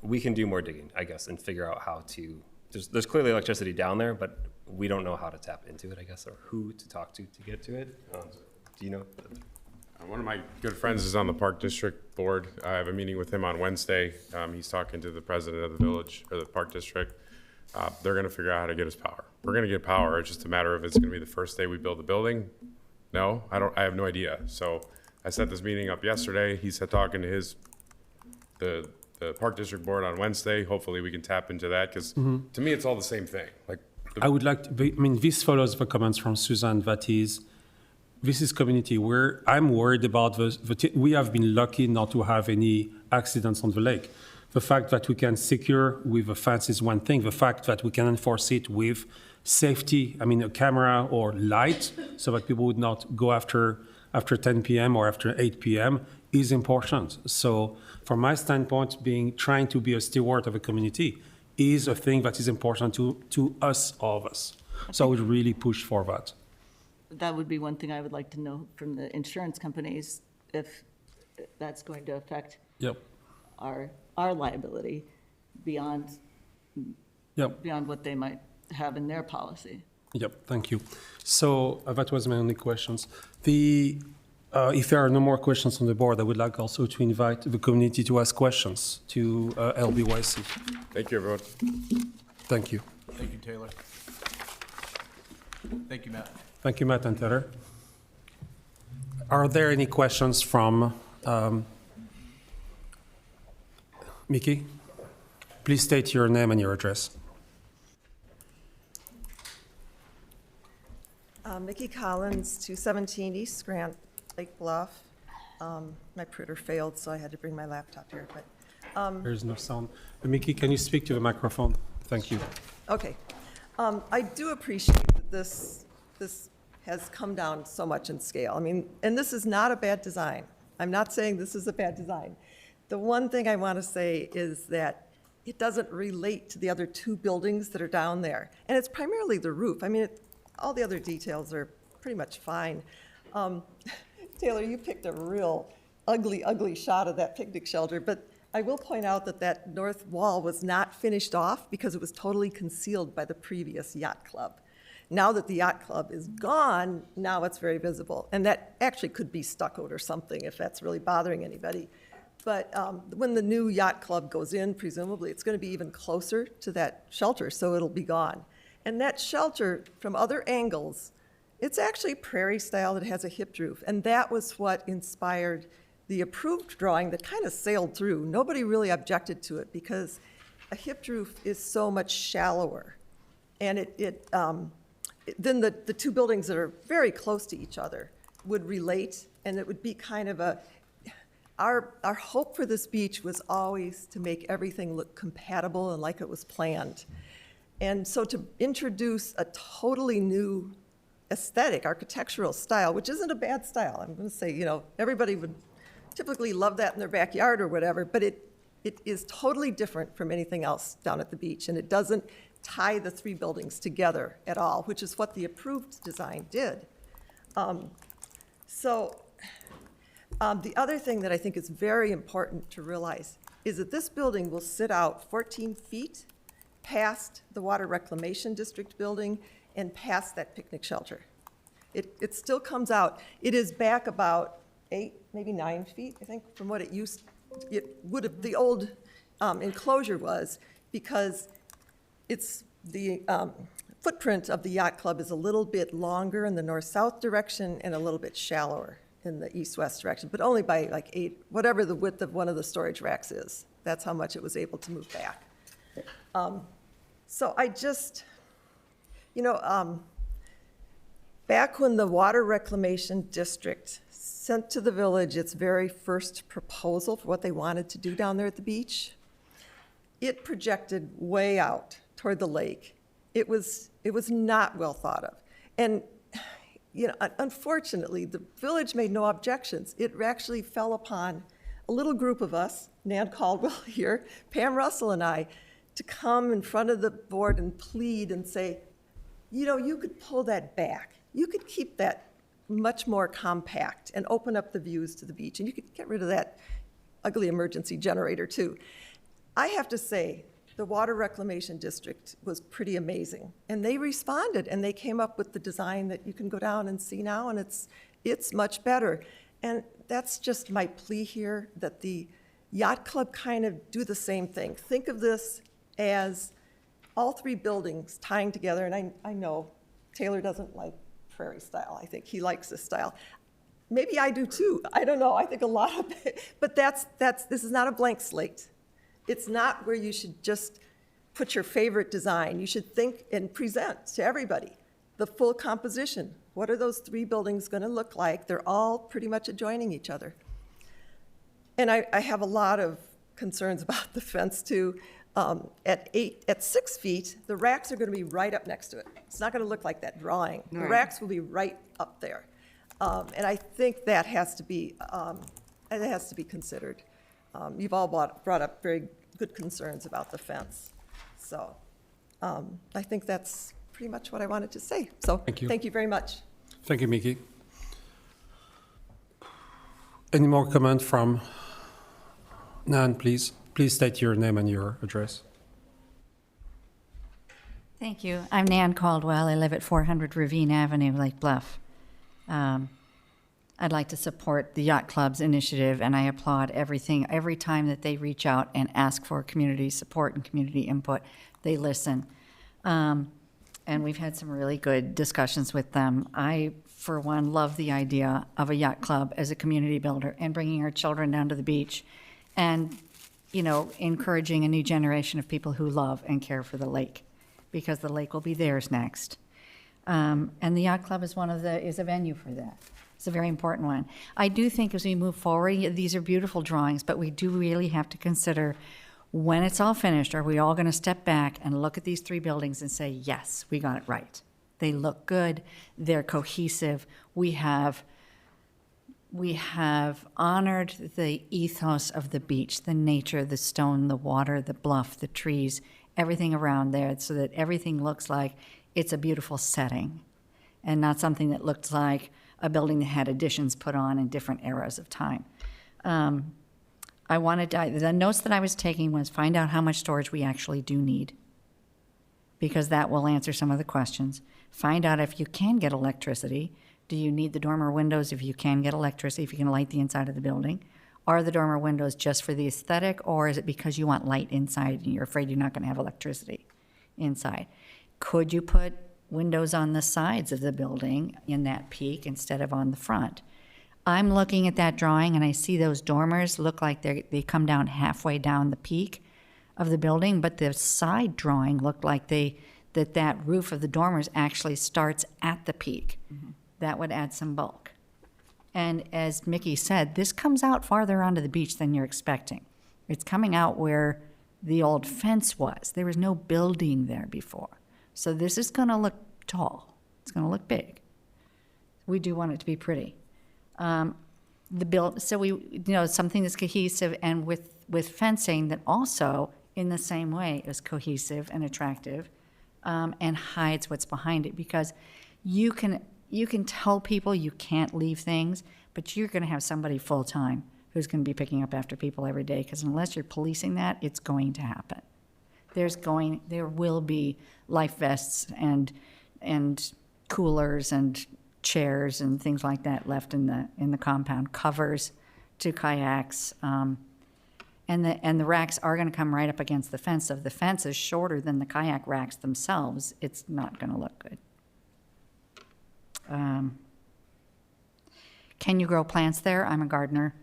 We can do more digging, I guess, and figure out how to. There's clearly electricity down there, but we don't know how to tap into it, I guess, or who to talk to get to it. Do you know? One of my good friends is on the Park District Board. I have a meeting with him on Wednesday. He's talking to the president of the village, or the Park District. they're gonna figure out how to get us power. We're gonna get power, it's just a matter of it's gonna be the first day we build the building. No, I have no idea. So I set this meeting up yesterday. He said talking to the Park District Board on Wednesday. Hopefully we can tap into that, because to me, it's all the same thing. Like, I would like to be, I mean, this follows the comments from Susan, that is, this is community where I'm worried about we have been lucky not to have any accidents on the lake. The fact that we can secure with a fence is one thing. The fact that we can enforce it with safety, I mean, a camera or light, so that people would not go after 10 p.m. or after 8 p.m. is important. So from my standpoint, trying to be a steward of a community is a thing that is important to us, all of us. So I would really push for that. That would be one thing I would like to know from the insurance companies, if that's going to affect Yep. our liability beyond what they might have in their policy. Yep, thank you. So that was my only questions. If there are no more questions on the board, I would like also to invite the community to ask questions to LBYC. thank you, everyone. Thank you. Thank you, Taylor. Thank you, Matt. Thank you, Matt and Taylor. Are there any questions from Mickey? Please state your name and your address. Mickey Collins, 217 East Grant, Lake Bluff. My printer failed, so I had to bring my laptop here, but, There's no sound. Mickey, can you speak to the microphone? Thank you. okay. I do appreciate that this has come down so much in scale. I mean, and this is not a bad design. I'm not saying this is a bad design. The one thing I want to say is that it doesn't relate to the other two buildings that are down there. And it's primarily the roof. I mean, all the other details are pretty much fine. Taylor, you picked a real ugly, ugly shot of that picnic shelter, but I will point out that that north wall was not finished off because it was totally concealed by the previous yacht club. Now that the yacht club is gone, now it's very visible. And that actually could be stuccoed or something if that's really bothering anybody. But when the new yacht club goes in, presumably, it's going to be even closer to that shelter, so it'll be gone. And that shelter, from other angles, it's actually prairie style. It has a hipped roof. And that was what inspired the approved drawing that kind of sailed through. Nobody really objected to it because a hipped roof is so much shallower. And then the two buildings that are very close to each other would relate, and it would be kind of our hope for this beach was always to make everything look compatible and like it was planned. And so to introduce a totally new aesthetic, architectural style, which isn't a bad style. I'm going to say, everybody would typically love that in their backyard or whatever, but it is totally different from anything else down at the beach, and it doesn't tie the three buildings together at all, which is what the approved design did. The other thing that I think is very important to realize is that this building will sit out 14 feet past the Water Reclamation District building and past that picnic shelter. It still comes out. It is back about 8, maybe 9 feet, I think, from what the old enclosure was, because the footprint of the yacht club is a little bit longer in the north-south direction and a little bit shallower in the east-west direction, but only by like 8, whatever the width of one of the storage racks is. That's how much it was able to move back. So I just, back when the Water Reclamation District sent to the village its very first proposal for what they wanted to do down there at the beach, it projected way out toward the lake. It was not well thought of. And unfortunately, the village made no objections. It actually fell upon a little group of us, Nan Caldwell here, Pam Russell and I, to come in front of the board and plead and say, you could pull that back. You could keep that much more compact and open up the views to the beach. And you could get rid of that ugly emergency generator too. I have to say, the Water Reclamation District was pretty amazing. And they responded, and they came up with the design that you can go down and see now, and it's much better. And that's just my plea here, that the yacht club kind of do the same thing. Think of this as all three buildings tying together, and I know Taylor doesn't like prairie style. I think he likes this style. Maybe I do too. I don't know. I think a lot of it, but this is not a blank slate. It's not where you should just put your favorite design. You should think and present to everybody the full composition. What are those three buildings going to look like? They're all pretty much adjoining each other. And I have a lot of concerns about the fence too. At 6 feet, the racks are going to be right up next to it. It's not going to look like that drawing. The Right. racks will be right up there. And I think that has to be, considered. You've all brought up very good concerns about the fence. So I think that's pretty much what I wanted to say. So Thank you. thank you very much. Thank you, Mickey. Any more comment from Nan, please? Please state your name and your address. Thank you. I'm Nan Caldwell. I live at 400 Ravine Avenue, Lake Bluff. I'd like to support the Yacht Club's initiative, and I applaud everything. Every time that they reach out and ask for community support and community input, they listen. And we've had some really good discussions with them. I, for one, love the idea of a yacht club as a community builder and bringing our children down to the beach and, you know, encouraging a new generation of people who love and care for the lake, because the lake will be theirs next. And the yacht club is is a venue for that. It's a very important one. I do think as we move forward, these are beautiful drawings, but we do really have to consider, when it's all finished, are we all going to step back and look at these three buildings and say, yes, we got it right? They look good. They're cohesive. We have honored the ethos of the beach, the nature, the stone, the water, the bluff, the trees, everything around there, so that everything looks like it's a beautiful setting and not something that looks like a building that had additions put on in different eras of time. The notes that I was taking was find out how much storage we actually do need, because that will answer some of the questions. Find out if you can get electricity. Do you need the dormer windows if you can get electricity, if you can light the inside of the building? Are the dormer windows just for the aesthetic, or is it because you want light inside and you're afraid you're not going to have electricity inside? Could you put windows on the sides of the building in that peak instead of on the front? I'm looking at that drawing and I see those dormers look like they come down halfway down the peak of the building, but the side drawing looked like that roof of the dormers actually starts at the peak. Mm-hmm. That would add some bulk. And as Mickey said, this comes out farther onto the beach than you're expecting. It's coming out where the old fence was. There was no building there before. So this is going to look tall. It's going to look big. We do want it to be pretty. Something that's cohesive and with fencing that also, in the same way, is cohesive and attractive, and hides what's behind it. Because you can tell people you can't leave things, but you're going to have somebody full time who's going to be picking up after people every day. Because unless you're policing that, it's going to happen. There will be life vests and coolers and chairs and things like that left in the compound, covers to kayaks, and the racks are going to come right up against the fence. So if the fence is shorter than the kayak racks themselves, it's not going to look good. Can you grow plants there? I'm a gardener.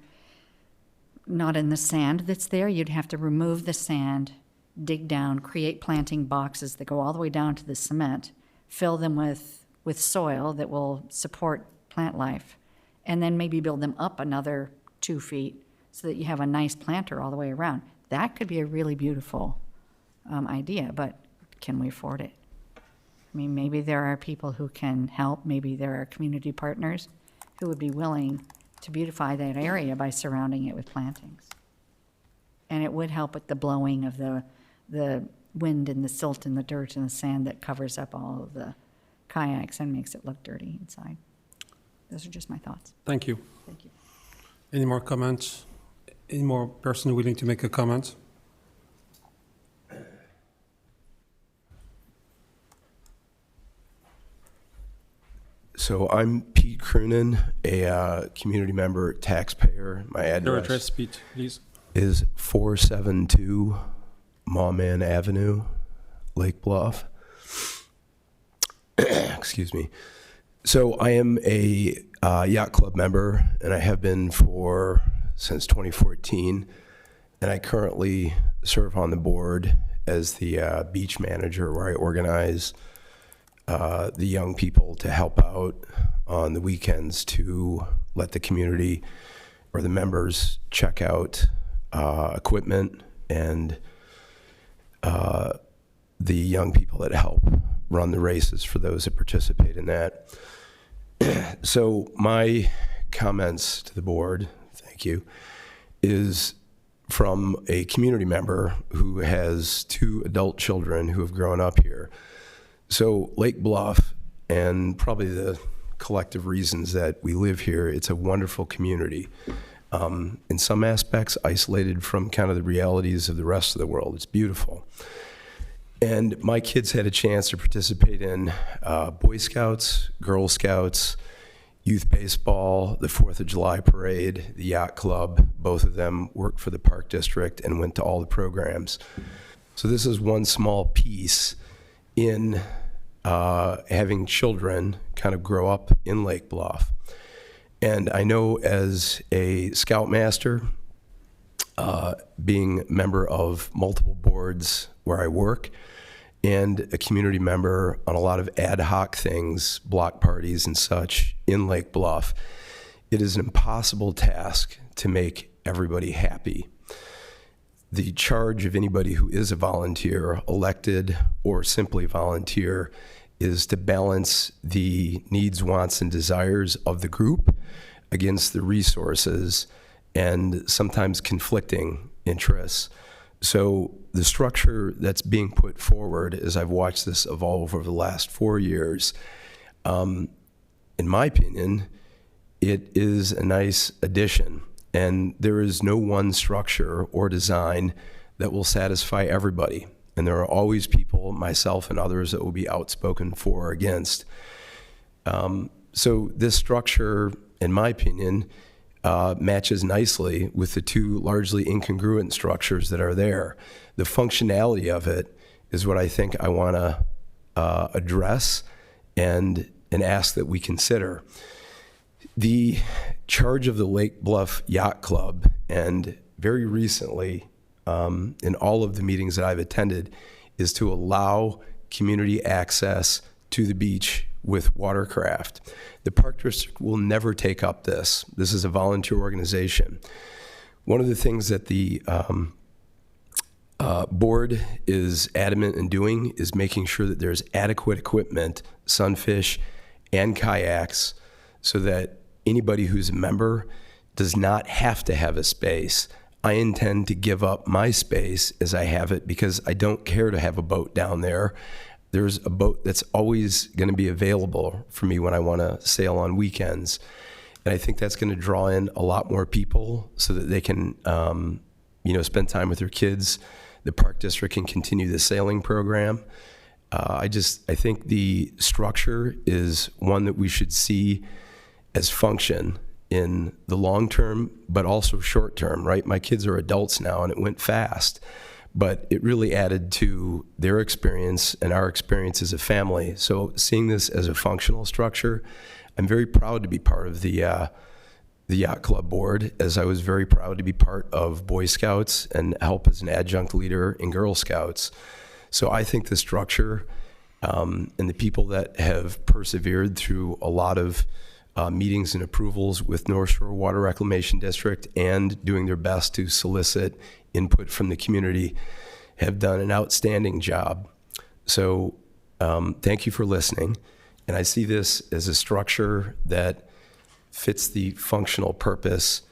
Not in the sand that's there. You'd have to remove the sand, dig down, create planting boxes that go all the way down to the cement, fill them with soil that will support plant life, and then maybe build them up another 2 feet so that you have a nice planter all the way around. That could be a really beautiful idea, but can we afford it? I mean, maybe there are people who can help. Maybe there are community partners who would be willing to beautify that area by surrounding it with plantings. And it would help with the blowing of the wind and the silt and the dirt and the sand that covers up all of the kayaks and makes it look dirty inside. Those are just my thoughts. Thank you. Thank you. Any more comments? Any more person willing to make a comment? So I'm Pete Croonan, a community member, taxpayer. My Your address address, Pete, please. is 472 Mawman Avenue, Lake Bluff. Excuse me. So I am a yacht club member, and I have been since 2014. And I currently serve on the board as the beach manager, where I organize the young people to help out on the weekends to let the community or the members check out equipment and the young people that help run the races for those that participate in that. So my comments to the board, thank you, is from a community member who has 2 adult children who have grown up here. So Lake Bluff, and probably the collective reasons that we live here, it's a wonderful community. In some aspects, isolated from kind of the realities of the rest of the world. It's beautiful. And my kids had a chance to participate in Boy Scouts, Girl Scouts, youth baseball, the 4th of July parade, the yacht club. Both of them worked for the Park District and went to all the programs. So this is one small piece in having children kind of grow up in Lake Bluff. And I know as a Scoutmaster, being a member of multiple boards where I work, and a community member on a lot of ad hoc things, block parties and such in Lake Bluff, it is an impossible task to make everybody happy. The charge of anybody who is a volunteer, elected or simply volunteer, is to balance the needs, wants, and desires of the group against the resources and sometimes conflicting interests. So the structure that's being put forward, as I've watched this evolve over the last 4 years, in my opinion, it is a nice addition. And there is no one structure or design that will satisfy everybody. And there are always people, myself and others, that will be outspoken for or against. So this structure, in my opinion, matches nicely with the 2 largely incongruent structures that are there. The functionality of it is what I think I want to address and ask that we consider. The charge of the Lake Bluff Yacht Club, and very recently in all of the meetings that I've attended, is to allow community access to the beach with watercraft. The Park District will never take up this. This is a volunteer organization. One of the things that the board is adamant in doing is making sure that there's adequate equipment, sunfish, and kayaks, so that anybody who's a member does not have to have a space. I intend to give up my space as I have it because I don't care to have a boat down there. There's a boat that's always going to be available for me when I want to sail on weekends. And I think that's going to draw in a lot more people so that they can, spend time with their kids. The Park District can continue the sailing program. I think the structure is one that we should see as function in the long term, but also short term, right? My kids are adults now, and it went fast. But it really added to their experience and our experience as a family. So seeing this as a functional structure, I'm very proud to be part of the Yacht Club board, as I was very proud to be part of Boy Scouts and help as an adjunct leader in Girl Scouts. So I think the structure and the people that have persevered through a lot of meetings and approvals with North Shore Water Reclamation District and doing their best to solicit input from the community have done an outstanding job. So thank you for listening. And I see this as a structure that fits the functional purpose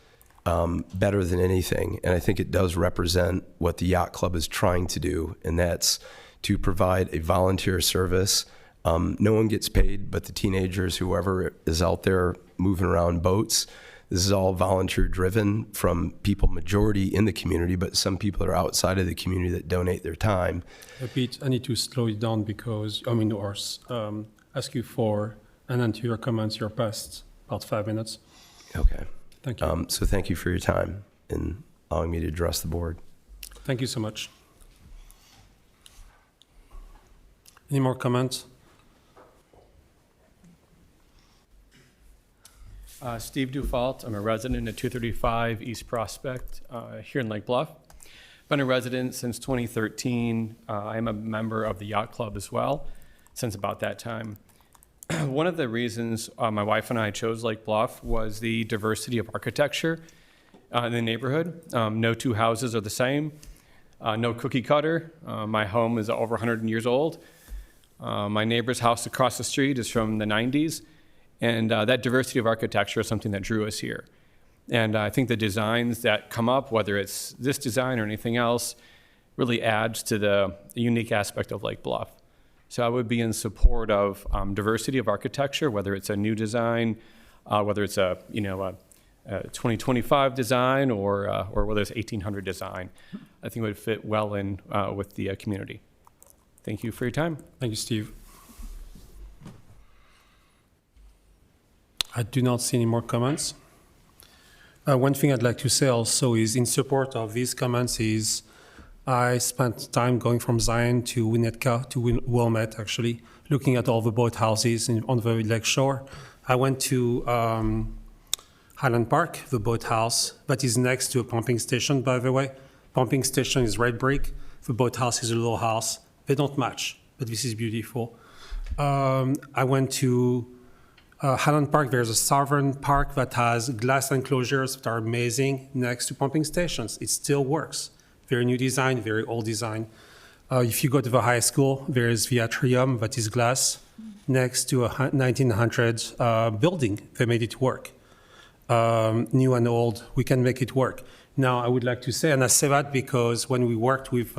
better than anything. And I think it does represent what the Yacht Club is trying to do, and that's to provide a volunteer service. No one gets paid but the teenagers, whoever is out there moving around boats. This is all volunteer driven from people, majority in the community, but some people are outside of the community that donate their time. Pete, I need to slow you down because, or ask you for an answer to your comments, your past about 5 minutes. Okay. Thank you. So thank you for your time and allowing me to address the board. Thank you so much. Any more comments? Steve Dufault. I'm a resident at 235 East Prospect here in Lake Bluff. Been a resident since 2013. I am a member of the Yacht Club as well since about that time. One of the reasons my wife and I chose Lake Bluff was the diversity of architecture in the neighborhood. No two houses are the same. No cookie cutter. My home is over 100 years old. My neighbor's house across the street is from the 90s. And that diversity of architecture is something that drew us here. And I think the designs that come up, whether it's this design or anything else, really adds to the unique aspect of Lake Bluff. So I would be in support of diversity of architecture, whether it's a new design, whether it's a 2025 design, or whether it's 1800 design. I think it would fit well in with the community. Thank you for your time. Thank you, Steve. I do not see any more comments. One thing I'd like to say also is in support of these comments is I spent time going from Zion to Winnetka to Wilmette, actually, looking at all the boat houses on the lake shore. I went to Highland Park, the boat house, that is next to a pumping station, by the way. Pumping station is red brick. The boat house is a little house. They don't match, but this is beautiful. I went to Highland Park. There's a Sovereign Park that has glass enclosures that are amazing next to pumping stations. It still works. Very new design, very old design. If you go to the high school, there is the atrium that is glass next to a 1900s building. They made it work. New and old, we can make it work. Now, I would like to say, and I say that because when we worked with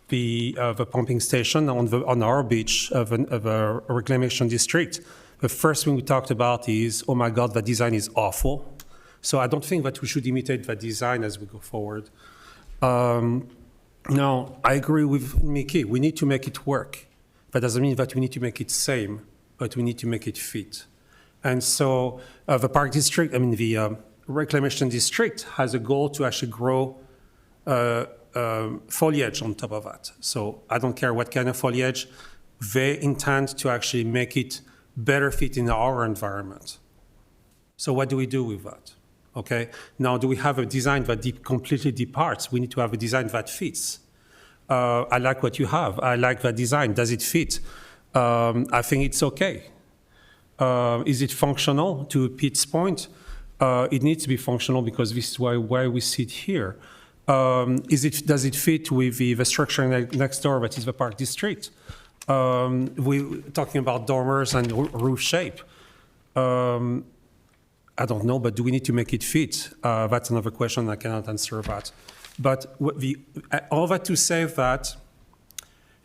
the pumping station on our beach of a reclamation district, the first thing we talked about is, oh my God, the design is awful. So I don't think that we should imitate that design as we go forward. Now, I agree with Mickey. We need to make it work. That doesn't mean that we need to make it same, but we need to make it fit. And so the park district, the reclamation district has a goal to actually grow foliage on top of that. So I don't care what kind of foliage. They intend to actually make it better fit in our environment. So what do we do with that? Okay. Now, do we have a design that completely departs? We need to have a design that fits. I like what you have. I like that design. Does it fit? I think it's okay. Is it functional? To Pete's point, it needs to be functional because this is why we sit here. Does it fit with the structure next door that is the park district? We're talking about dormers and roof shape. I don't know, but do we need to make it fit? That's another question. I cannot answer that. But all that to say that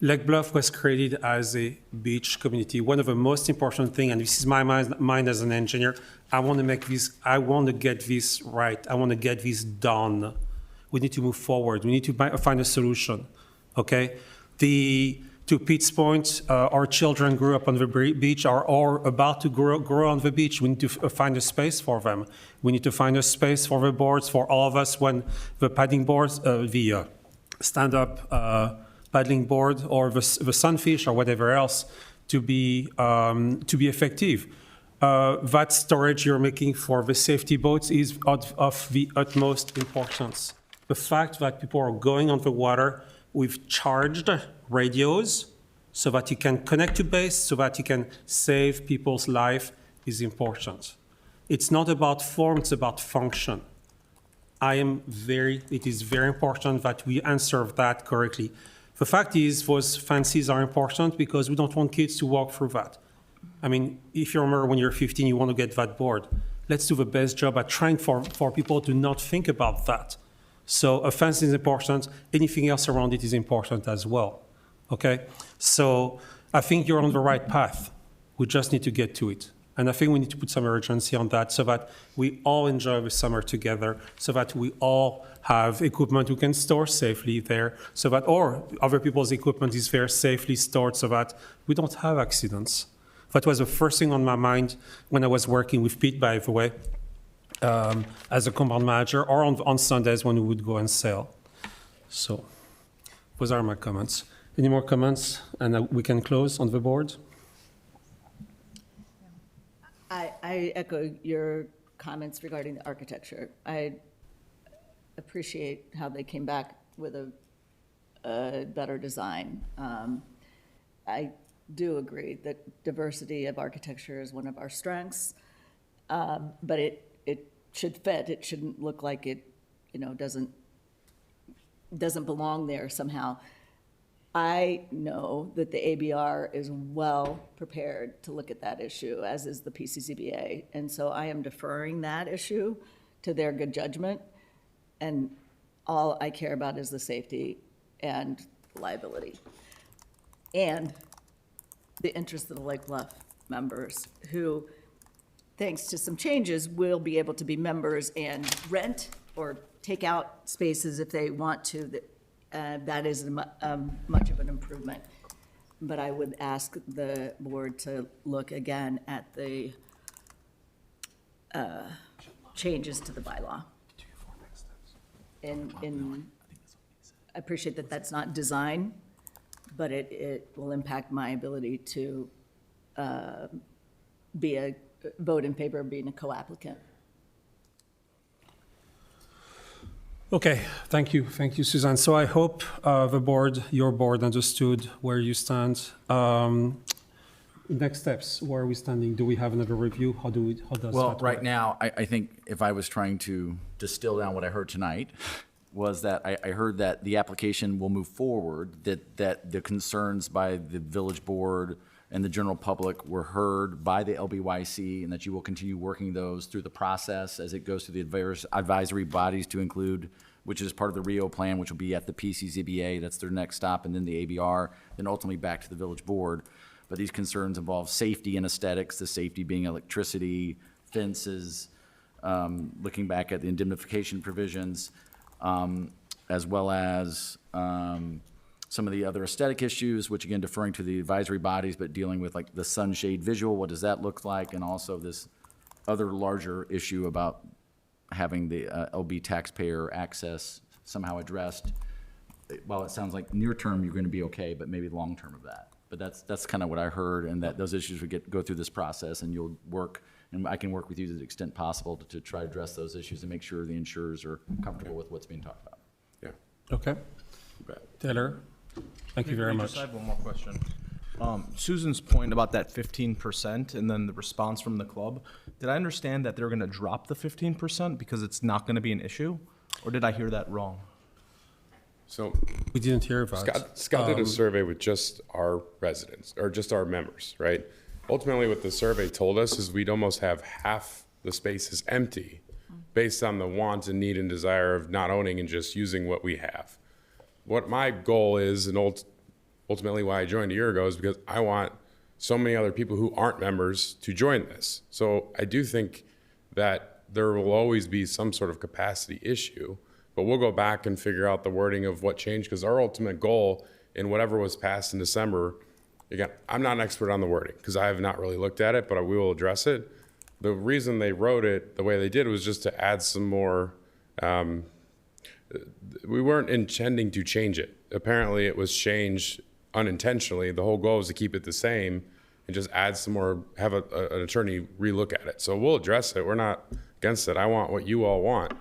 Lake Bluff was created as a beach community. One of the most important things, and this is my mind as an engineer, I want to get this right. I want to get this done. We need to move forward. We need to find a solution, okay? To Pete's point, our children grew up on the beach, are about to grow on the beach. We need to find a space for them. We need to find a space for the boards, for all of us when the paddling boards, the stand-up paddling board or the sunfish or whatever else to be effective. That storage you're making for the safety boats is of the utmost importance. The fact that people are going on the water with charged radios so that you can connect to base, so that you can save people's life is important. It's not about form, it's about function. It is very important that we answer that correctly. The fact is, those fences are important because we don't want kids to walk through that. If you remember when you're 15, you want to get that board. Let's do the best job at trying for people to not think about that. So a fence is important. Anything else around it is important as well, okay? So I think you're on the right path. We just need to get to it. And I think we need to put some urgency on that so that we all enjoy the summer together, so that we all have equipment we can store safely there, or other people's equipment is there safely stored so that we don't have accidents. That was the first thing on my mind when I was working with Pete, by the way, as a compound manager, or on Sundays when we would go and sail. So those are my comments. Any more comments? And we can close on the board? I echo your comments regarding the architecture. I appreciate how they came back with a better design. I do agree that diversity of architecture is one of our strengths, but it should fit. It shouldn't look like it, doesn't belong there somehow. I know that the ABR is well prepared to look at that issue, as is the PCCBA. And so I am deferring that issue to their good judgment. And all I care about is the safety and liability. And the interest of the Lake Bluff members who, thanks to some changes, will be able to be members and rent or take out spaces if they want to. That is much of an improvement. But I would ask the board to look again at the changes to the bylaw. I appreciate that that's not design, but it will impact my ability to vote in favor of being a co-applicant. Okay, thank you, Suzanne. So I hope your board understood where you stand. Next steps, where are we standing? Do we have another review? How does Well, that right work? now, I think if I was trying to distill down what I heard tonight, was that I heard that the application will move forward, that the concerns by the village board and the general public were heard by the LBYC, and that you will continue working those through the process as it goes through the various advisory bodies to include, which is part of the Rio plan, which will be at the PCZBA, that's their next stop, and then the ABR, then ultimately back to the village board. But these concerns involve safety and aesthetics, the safety being electricity, fences, looking back at the indemnification provisions, as well as some of the other aesthetic issues, which again, deferring to the advisory bodies, but dealing with like the sunshade visual, what does that look like? And also this other larger issue about having the LB taxpayer access somehow addressed. While it sounds like near term, you're gonna be okay, but maybe long term of that. But that's kind of what I heard, and that those issues would go through this process, and you'll work, and I can work with you to the extent possible to try to address those issues and make sure the insurers are comfortable with what's being talked about. Yeah. Okay. Taylor, thank you very much. I have one more question. Susan's point about that 15% and then the response from the club, did I understand that they're gonna drop the 15% because it's not gonna be an issue? Or did I hear that wrong? So We didn't hear about. Scott did a survey with just our residents, or just our members, right? Ultimately, what the survey told us is we'd almost have half the spaces empty based on the want and need and desire of not owning and just using what we have. What my goal is, and ultimately why I joined a year ago, is because I want so many other people who aren't members to join this. So I do think that there will always be some sort of capacity issue, but we'll go back and figure out the wording of what changed, because our ultimate goal in whatever was passed in December, again, I'm not an expert on the wording because I have not really looked at it, but we will address it. The reason they wrote it the way they did was just to add some more, we weren't intending to change it. Apparently it was changed unintentionally. The whole goal was to keep it the same and just add some more, have an attorney relook at it. So we'll address it. We're not against it. I want what you all want.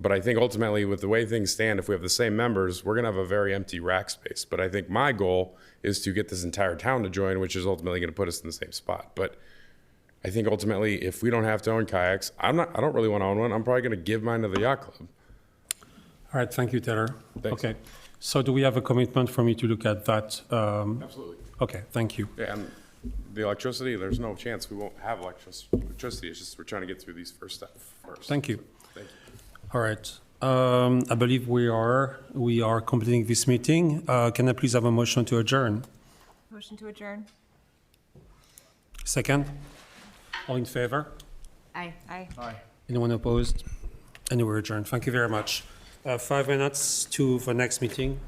But I think ultimately with the way things stand, if we have the same members, we're gonna have a very empty rack space. But I think my goal is to get this entire town to join, which is ultimately gonna put us in the same spot. But I think ultimately, if we don't have to own kayaks, I don't really wanna own one. I'm probably gonna give mine to the yacht club. All right, thank you, Taylor. Thanks. Okay, so do we have a commitment from you to look at that? Absolutely. Okay, thank you. Yeah, and the electricity, there's no chance we won't have electricity. It's just we're trying to get through these first steps first. Thank you. So, thank you. All right, I believe we are completing this meeting. Can I please have a motion to adjourn? Motion to adjourn? Second? All in favor? Aye. Aye. Anyone opposed? And we're adjourned. Thank you very much. 5 minutes to the next meeting.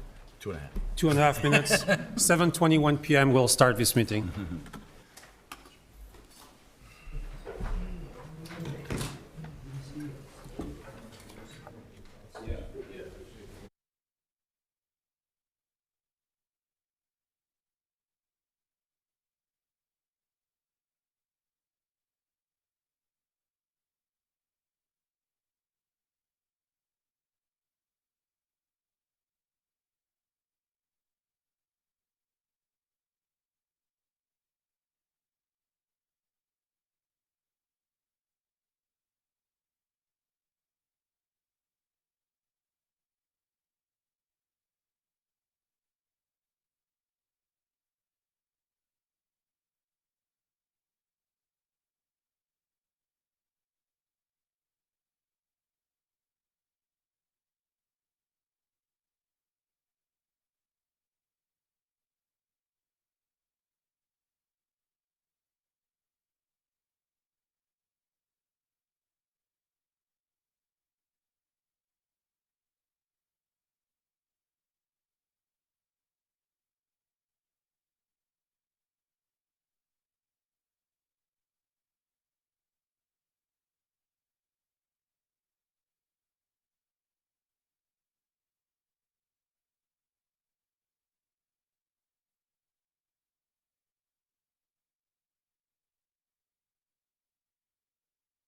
2.5. 2.5 minutes. 7:21 p.m. We'll start this meeting.